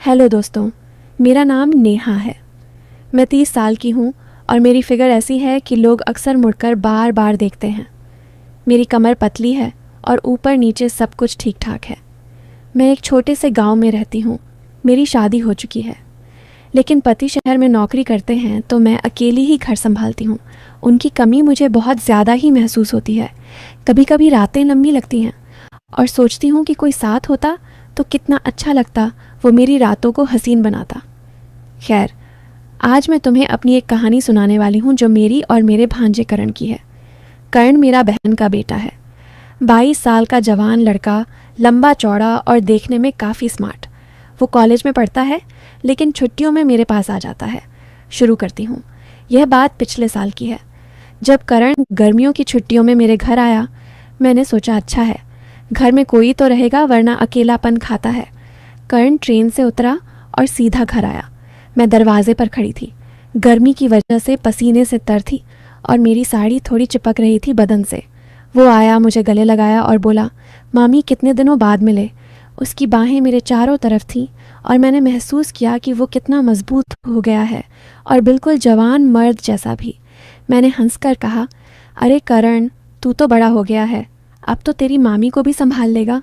Hello दोस्तों, मेरा नाम नेहा है। मैं 30 साल की हूँ और मेरी फिगर ऐसी है कि लोग अक्सर मुड़कर बार बार देखते हैं। मेरी कमर पतली है और ऊपर नीचे सब कुछ ठीक ठाक है। मैं एक छोटे से गांव में रहती हूँ। मेरी शादी हो चुकी है, लेकिन पति शहर में नौकरी करते हैं तो मैं अकेली ही घर संभालती हूँ। उनकी कमी मुझे बहुत ज़्यादा ही महसूस होती है। कभी कभी रातें लंबी लगती हैं और सोचती हूँ कि कोई साथ होता तो कितना अच्छा लगता, वो मेरी रातों को हसीन बनाता। खैर, आज मैं तुम्हें अपनी एक कहानी सुनाने वाली हूँ जो मेरी और मेरे भांजे करण की है। करण मेरा बहन का बेटा है। 22 साल का जवान लड़का, लंबा चौड़ा और देखने में काफ़ी स्मार्ट। वो कॉलेज में पढ़ता है, लेकिन छुट्टियों में मेरे पास आ जाता है। शुरू करती हूँ। यह बात पिछले साल की है। जब करण गर्मियों की छुट्टियों में मेरे घर आया, मैंने सोचा अच्छा है, घर में कोई तो रहेगा, वरना अकेलापन खाता है। करण ट्रेन से उतरा और सीधा घर आया। मैं दरवाजे पर खड़ी थी। गर्मी की वजह से पसीने से तर थी और मेरी साड़ी थोड़ी चिपक रही थी बदन से। वो आया, मुझे गले लगाया और बोला, मामी कितने दिनों बाद मिले। उसकी बाहें मेरे चारों तरफ थीं और मैंने महसूस किया कि वो कितना मजबूत हो गया है और बिल्कुल जवान मर्द जैसा भी। मैंने हंसकर कहा, अरे करण, तू तो बड़ा हो गया है, अब तो तेरी मामी को भी संभाल लेगा।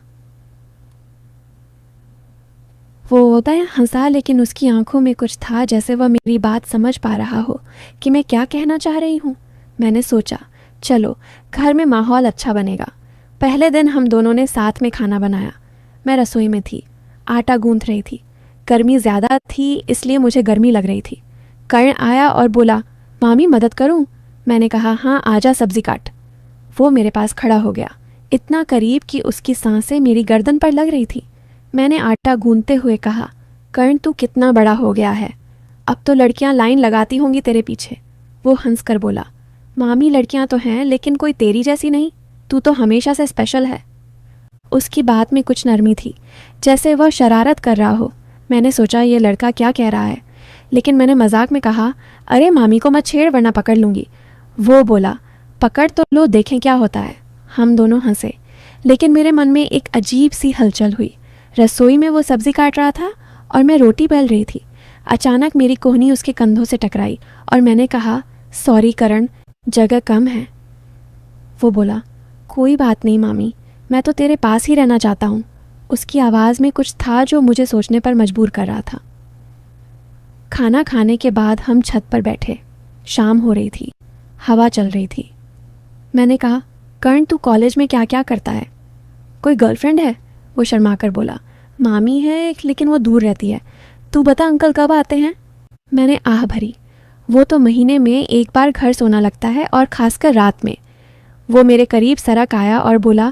वो उदय हंसा, लेकिन उसकी आंखों में कुछ था, जैसे वह मेरी बात समझ पा रहा हो कि मैं क्या कहना चाह रही हूँ। मैंने सोचा, चलो घर में माहौल अच्छा बनेगा। पहले दिन हम दोनों ने साथ में खाना बनाया। मैं रसोई में थी, आटा गूंथ रही थी। गर्मी ज़्यादा थी, इसलिए मुझे गर्मी लग रही थी। कर्ण आया और बोला, मामी मदद करूँ? मैंने कहा, हाँ आजा, सब्जी काट। वो मेरे पास खड़ा हो गया, इतना करीब कि उसकी सांसें मेरी गर्दन पर लग रही थी। मैंने आटा गूंथते हुए कहा, कर्ण तू कितना बड़ा हो गया है, अब तो लड़कियां लाइन लगाती होंगी तेरे पीछे। वो हंसकर बोला, मामी लड़कियां तो हैं, लेकिन कोई तेरी जैसी नहीं, तू तो हमेशा से स्पेशल है। उसकी बात में कुछ नरमी थी, जैसे वह शरारत कर रहा हो। मैंने सोचा ये लड़का क्या कह रहा है, लेकिन मैंने मजाक में कहा, अरे मामी को मत छेड़ वरना पकड़ लूँगी। वो बोला, पकड़ तो लो, देखें क्या होता है। हम दोनों हंसे, लेकिन मेरे मन में एक अजीब सी हलचल हुई। रसोई में वो सब्जी काट रहा था और मैं रोटी बेल रही थी। अचानक मेरी कोहनी उसके कंधों से टकराई और मैंने कहा, सॉरी करण, जगह कम है। वो बोला, कोई बात नहीं मामी, मैं तो तेरे पास ही रहना चाहता हूँ। उसकी आवाज़ में कुछ था जो मुझे सोचने पर मजबूर कर रहा था। खाना खाने के बाद हम छत पर बैठे। शाम हो रही थी, हवा चल रही थी। मैंने कहा, कर्ण तू कॉलेज में क्या क्या करता है? कोई गर्लफ्रेंड है? वो शर्माकर बोला, मामी है, लेकिन वो दूर रहती है। तू बता अंकल कब आते हैं? मैंने आह भरी। वो तो महीने में एक बार घर सोना लगता है, और खासकर रात में। वो मेरे करीब सरक आया और बोला,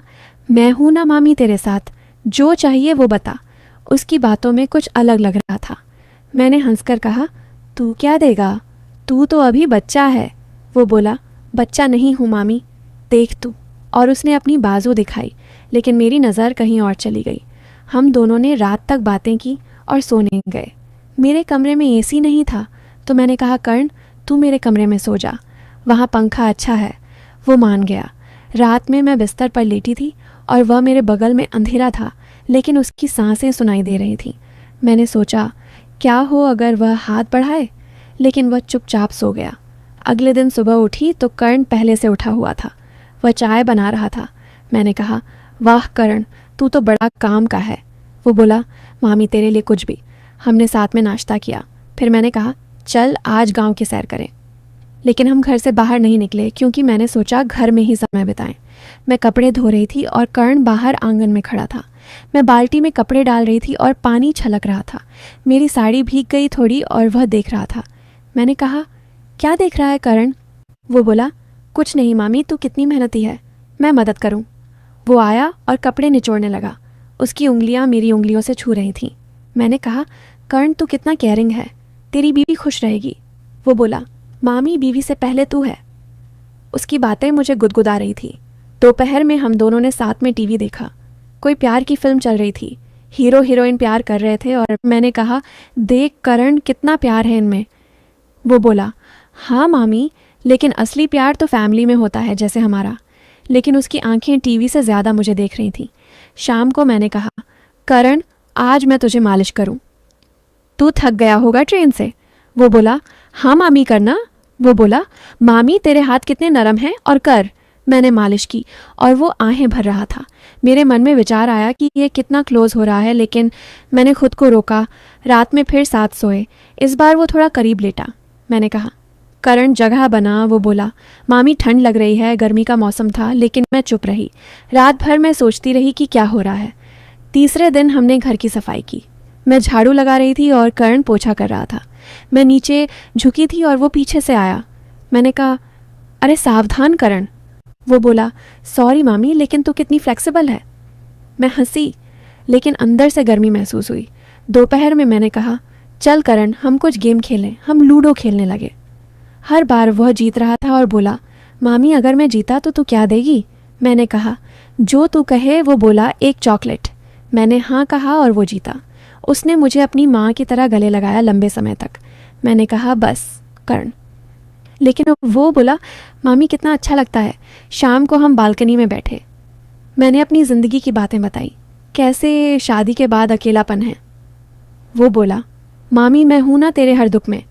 मैं हूं ना मामी तेरे साथ, जो चाहिए वो बता। उसकी बातों में कुछ अलग लग रहा था। मैंने हंसकर कहा, तू क्या देगा, तू तो अभी बच्चा है। वो बोला, बच्चा नहीं हूँ मामी, देख तू। और उसने अपनी बाजू दिखाई, लेकिन मेरी नज़र कहीं और चली गई। हम दोनों ने रात तक बातें की और सोने गए। मेरे कमरे में एसी नहीं था, तो मैंने कहा, कर्ण तू मेरे कमरे में सो जा, वहाँ पंखा अच्छा है। वो मान गया। रात में मैं बिस्तर पर लेटी थी और वह मेरे बगल में। अंधेरा था, लेकिन उसकी सांसें सुनाई दे रही थीं। मैंने सोचा, क्या हो अगर वह हाथ बढ़ाए, लेकिन वह चुपचाप सो गया। अगले दिन सुबह उठी तो कर्ण पहले से उठा हुआ था। वह चाय बना रहा था। मैंने कहा, वाह करण, तू तो बड़ा काम का है। वो बोला, मामी तेरे लिए कुछ भी। हमने साथ में नाश्ता किया। फिर मैंने कहा, चल आज गांव की सैर करें। लेकिन हम घर से बाहर नहीं निकले, क्योंकि मैंने सोचा घर में ही समय बिताएं। मैं कपड़े धो रही थी और कर्ण बाहर आंगन में खड़ा था। मैं बाल्टी में कपड़े डाल रही थी और पानी छलक रहा था। मेरी साड़ी भीग गई थोड़ी और वह देख रहा था। मैंने कहा, क्या देख रहा है करण? वो बोला, कुछ नहीं मामी, तू कितनी मेहनती है, मैं मदद करूं। वो आया और कपड़े निचोड़ने लगा। उसकी उंगलियां मेरी उंगलियों से छू रही थीं। मैंने कहा, कर्ण तू कितना केयरिंग है, तेरी बीवी खुश रहेगी। वो बोला, मामी बीवी से पहले तू है। उसकी बातें मुझे गुदगुदा रही थी। दोपहर में हम दोनों ने साथ में टीवी देखा। कोई प्यार की फिल्म चल रही थी। हीरो हीरोइन प्यार कर रहे थे और मैंने कहा, देख करण कितना प्यार है इनमें। वो बोला, हाँ मामी, लेकिन असली प्यार तो फैमिली में होता है, जैसे हमारा। लेकिन उसकी आंखें टीवी से ज़्यादा मुझे देख रही थीं। शाम को मैंने कहा, करण आज मैं तुझे मालिश करूं। तू थक गया होगा ट्रेन से। वो बोला, हाँ मामी करना। वो बोला, मामी तेरे हाथ कितने नरम हैं और कर। मैंने मालिश की और वो आहें भर रहा था। मेरे मन में विचार आया कि ये कितना क्लोज हो रहा है, लेकिन मैंने खुद को रोका। रात में फिर साथ सोए। इस बार वो थोड़ा करीब लेटा। मैंने कहा, करण जगह बना। वो बोला, मामी ठंड लग रही है, गर्मी का मौसम था। लेकिन मैं चुप रही। रात भर मैं सोचती रही कि क्या हो रहा है। तीसरे दिन हमने घर की सफाई की। मैं झाड़ू लगा रही थी और करण पोछा कर रहा था। मैं नीचे झुकी थी और वो पीछे से आया। मैंने कहा, अरे सावधान करण। वो बोला, सॉरी मामी, लेकिन तू कितनी फ्लेक्सिबल है। मैं हंसी, लेकिन अंदर से गर्मी महसूस हुई। दोपहर में मैंने कहा, चल करण हम कुछ गेम खेलें। हम लूडो खेलने लगे। हर बार वह जीत रहा था और बोला, मामी अगर मैं जीता तो तू क्या देगी। मैंने कहा, जो तू कहे। वो बोला, एक चॉकलेट। मैंने हाँ कहा और वो जीता। उसने मुझे अपनी माँ की तरह गले लगाया लंबे समय तक। मैंने कहा, बस करण। लेकिन वो बोला, मामी कितना अच्छा लगता है। शाम को हम बालकनी में बैठे। मैंने अपनी ज़िंदगी की बातें बताई, कैसे शादी के बाद अकेलापन है। वो बोला, मामी मैं हूं ना तेरे हर दुख में।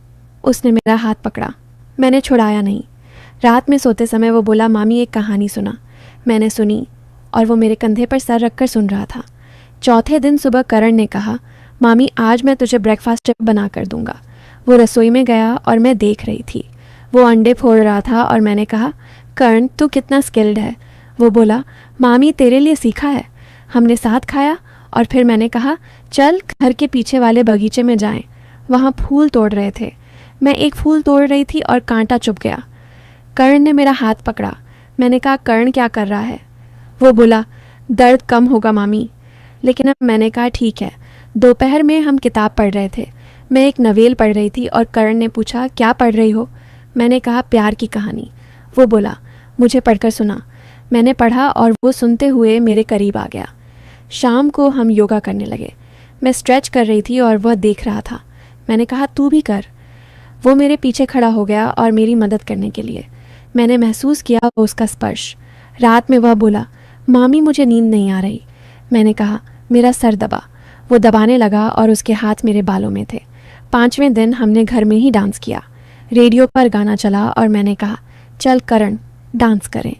उसने मेरा हाथ पकड़ा। मैंने छुड़ाया नहीं। रात में सोते समय वो बोला, मामी एक कहानी सुना। मैंने सुनी और वो मेरे कंधे पर सर रखकर सुन रहा था। चौथे दिन सुबह करण ने कहा, मामी आज मैं तुझे ब्रेकफास्ट बना कर दूंगा। वो रसोई में गया और मैं देख रही थी। वो अंडे फोड़ रहा था और मैंने कहा, करण तू कितना स्किल्ड है। वो बोला, मामी तेरे लिए सीखा है। हमने साथ खाया और फिर मैंने कहा, चल घर के पीछे वाले बगीचे में जाएं। वहाँ फूल तोड़ रहे थे। मैं एक फूल तोड़ रही थी और कांटा चुभ गया। करण ने मेरा हाथ पकड़ा। मैंने कहा, करण क्या कर रहा है। वो बोला, दर्द कम होगा मामी। लेकिन अब मैंने कहा, ठीक है। दोपहर में हम किताब पढ़ रहे थे। मैं एक नवेल पढ़ रही थी और करण ने पूछा, क्या पढ़ रही हो। मैंने कहा, प्यार की कहानी। वो बोला, मुझे पढ़कर सुना। मैंने पढ़ा और वो सुनते हुए मेरे करीब आ गया। शाम को हम योगा करने लगे। मैं स्ट्रेच कर रही थी और वह देख रहा था। मैंने कहा, तू भी कर। वो मेरे पीछे खड़ा हो गया और मेरी मदद करने के लिए। मैंने महसूस किया उसका स्पर्श। रात में वह बोला, मामी मुझे नींद नहीं आ रही। मैंने कहा, मेरा सर दबा। वो दबाने लगा और उसके हाथ मेरे बालों में थे। 5वें दिन हमने घर में ही डांस किया। रेडियो पर गाना चला और मैंने कहा, चल करण डांस करें।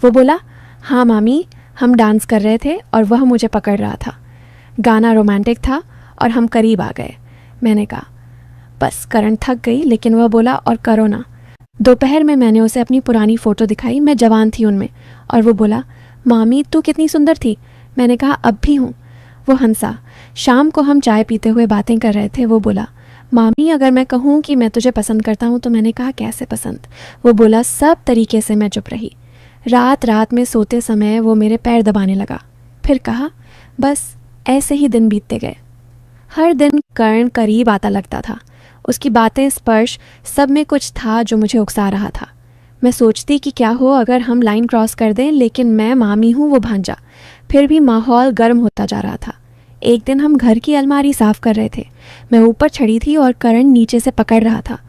वो बोला, हाँ मामी। हम डांस कर रहे थे और वह मुझे पकड़ रहा था। गाना रोमांटिक था और हम करीब आ गए। मैंने कहा, बस। करण थक गई, लेकिन वह बोला, और करो ना। दोपहर में मैंने उसे अपनी पुरानी फ़ोटो दिखाई। मैं जवान थी उनमें। और वो बोला, मामी तू कितनी सुंदर थी। मैंने कहा, अब भी हूँ। वो हंसा। शाम को हम चाय पीते हुए बातें कर रहे थे। वो बोला, मामी अगर मैं कहूँ कि मैं तुझे पसंद करता हूँ तो। मैंने कहा, कैसे पसंद। वो बोला, सब तरीके से। मैं चुप रही। रात में सोते समय वो मेरे पैर दबाने लगा। फिर कहा, बस ऐसे ही दिन बीतते गए। हर दिन कर्ण करीब आता लगता था। उसकी बातें, स्पर्श, सब में कुछ था जो मुझे उकसा रहा था। मैं सोचती कि क्या हो अगर हम लाइन क्रॉस कर दें, लेकिन मैं मामी हूँ, वो भांजा। फिर भी माहौल गर्म होता जा रहा था। एक दिन हम घर की अलमारी साफ कर रहे थे। मैं ऊपर चढ़ी थी और करण नीचे से पकड़ रहा था।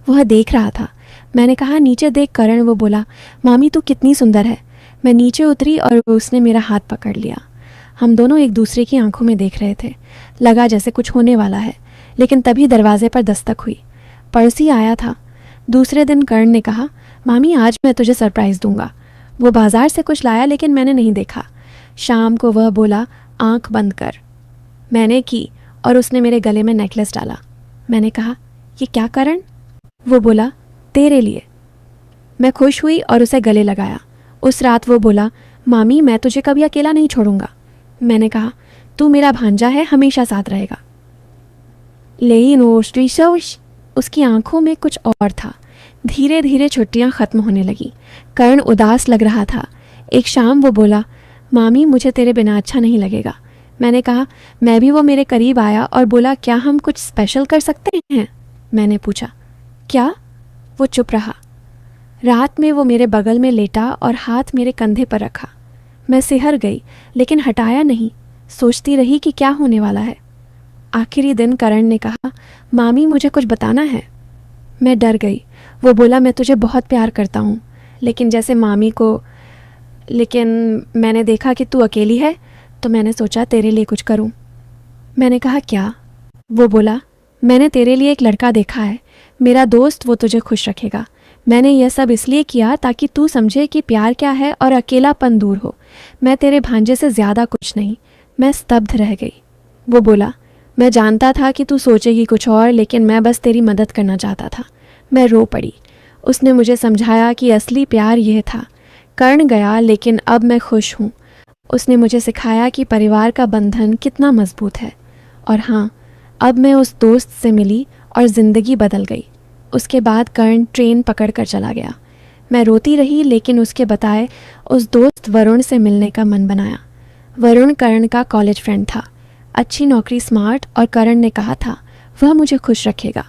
वह देख रहा था। मैंने कहा, नीचे देख करण। वो बोला, मामी तू कितनी सुंदर है। मैं नीचे उतरी और उसने मेरा हाथ पकड़ लिया। हम दोनों एक दूसरे की आंखों में देख रहे थे। लगा जैसे कुछ होने वाला है। लेकिन तभी दरवाजे पर दस्तक हुई। पड़ोसी आया था। दूसरे दिन कर्ण ने कहा, मामी आज मैं तुझे सरप्राइज़ दूंगा। वो बाजार से कुछ लाया, लेकिन मैंने नहीं देखा। शाम को वह बोला, आंख बंद कर। मैंने की और उसने मेरे गले में नेकलेस डाला। मैंने कहा, ये क्या करण। वो बोला, तेरे लिए। मैं खुश हुई और उसे गले लगाया। उस रात वो बोला, मामी मैं तुझे कभी अकेला नहीं छोड़ूंगा। मैंने कहा, तू मेरा भांजा है, हमेशा साथ रहेगा। लेकिन उसकी आंखों में कुछ और था। धीरे धीरे छुट्टियां खत्म होने लगी। कर्ण उदास लग रहा था। एक शाम वो बोला, मामी मुझे तेरे बिना अच्छा नहीं लगेगा। मैंने कहा, मैं भी। वो मेरे करीब आया और बोला, क्या हम कुछ स्पेशल कर सकते हैं। मैंने पूछा, क्या। वो चुप रहा। रात में वो मेरे बगल में लेटा और हाथ मेरे कंधे पर रखा। मैं सिहर गई, लेकिन हटाया नहीं। सोचती रही कि क्या होने वाला है। आखिरी दिन करण ने कहा, मामी मुझे कुछ बताना है। मैं डर गई। वो बोला, मैं तुझे बहुत प्यार करता हूँ, लेकिन जैसे मामी को। लेकिन मैंने देखा कि तू अकेली है, तो मैंने सोचा तेरे लिए कुछ करूँ। मैंने कहा, क्या। वो बोला, मैंने तेरे लिए एक लड़का देखा है, मेरा दोस्त, वो तुझे खुश रखेगा। मैंने यह सब इसलिए किया ताकि तू समझे कि प्यार क्या है और अकेलापन दूर हो। मैं तेरे भांजे से ज़्यादा कुछ नहीं। मैं स्तब्ध रह गई। वो बोला, मैं जानता था कि तू सोचेगी कुछ और, लेकिन मैं बस तेरी मदद करना चाहता था। मैं रो पड़ी। उसने मुझे समझाया कि असली प्यार यह था। कर्ण गया, लेकिन अब मैं खुश हूँ। उसने मुझे सिखाया कि परिवार का बंधन कितना मजबूत है। और हाँ, अब मैं उस दोस्त से मिली और ज़िंदगी बदल गई। उसके बाद कर्ण ट्रेन पकड़ कर चला गया। मैं रोती रही, लेकिन उसके बताए उस दोस्त वरुण से मिलने का मन बनाया। वरुण कर्ण का कॉलेज फ्रेंड था, अच्छी नौकरी, स्मार्ट, और कर्ण ने कहा था वह मुझे खुश रखेगा।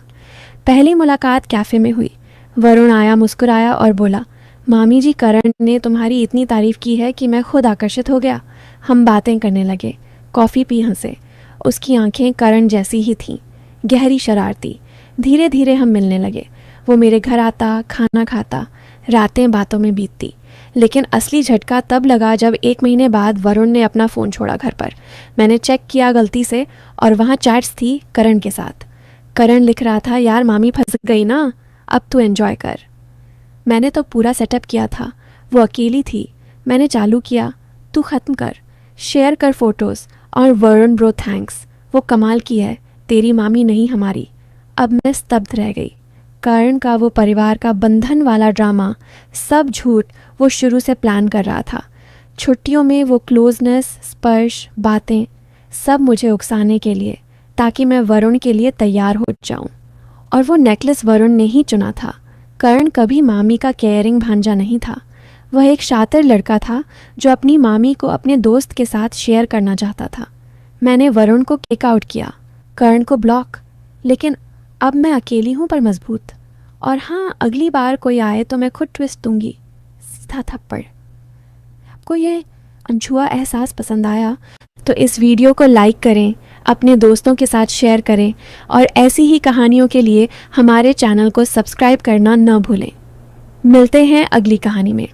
पहली मुलाकात कैफ़े में हुई। वरुण आया, मुस्कुराया और बोला, मामी जी, कर्ण ने तुम्हारी इतनी तारीफ़ की है कि मैं खुद आकर्षित हो गया। हम बातें करने लगे, कॉफ़ी पी, हंसे। उसकी आंखें कर्ण जैसी ही थीं, गहरी, शरारती। धीरे धीरे हम मिलने लगे। वो मेरे घर आता, खाना खाता, रातें बातों में बीतती। लेकिन असली झटका तब लगा जब 1 महीने बाद वरुण ने अपना फ़ोन छोड़ा घर पर। मैंने चेक किया गलती से, और वहाँ चैट्स थी कर्ण के साथ। कर्ण लिख रहा था, यार मामी फंस गई ना, अब तू एंजॉय कर। मैंने तो पूरा सेटअप किया था। वो अकेली थी। मैंने चालू किया, तू ख़त्म कर, शेयर कर फ़ोटोज़, और वरुण ब्रो थैंक्स, वो कमाल की है, तेरी मामी नहीं हमारी। अब मैं स्तब्ध रह गई। कर्ण का वो परिवार का बंधन वाला ड्रामा, सब झूठ, वो शुरू से प्लान कर रहा था। छुट्टियों में वो क्लोजनेस, स्पर्श, बातें, सब मुझे उकसाने के लिए, ताकि मैं वरुण के लिए तैयार हो जाऊं। और वो नेकलेस वरुण ने ही चुना था। कर्ण कभी मामी का केयरिंग भांजा नहीं था। वह एक शातिर लड़का था जो अपनी मामी को अपने दोस्त के साथ शेयर करना चाहता था। मैंने वरुण को किक आउट किया, कर्ण को ब्लॉक। लेकिन अब मैं अकेली हूँ पर मजबूत। और हाँ, अगली बार कोई आए तो मैं खुद ट्विस्ट दूंगी, सीधा थप्पड़। आपको ये अनछुआ एहसास पसंद आया तो इस वीडियो को लाइक करें, अपने दोस्तों के साथ शेयर करें, और ऐसी ही कहानियों के लिए हमारे चैनल को सब्सक्राइब करना न भूलें। मिलते हैं अगली कहानी में।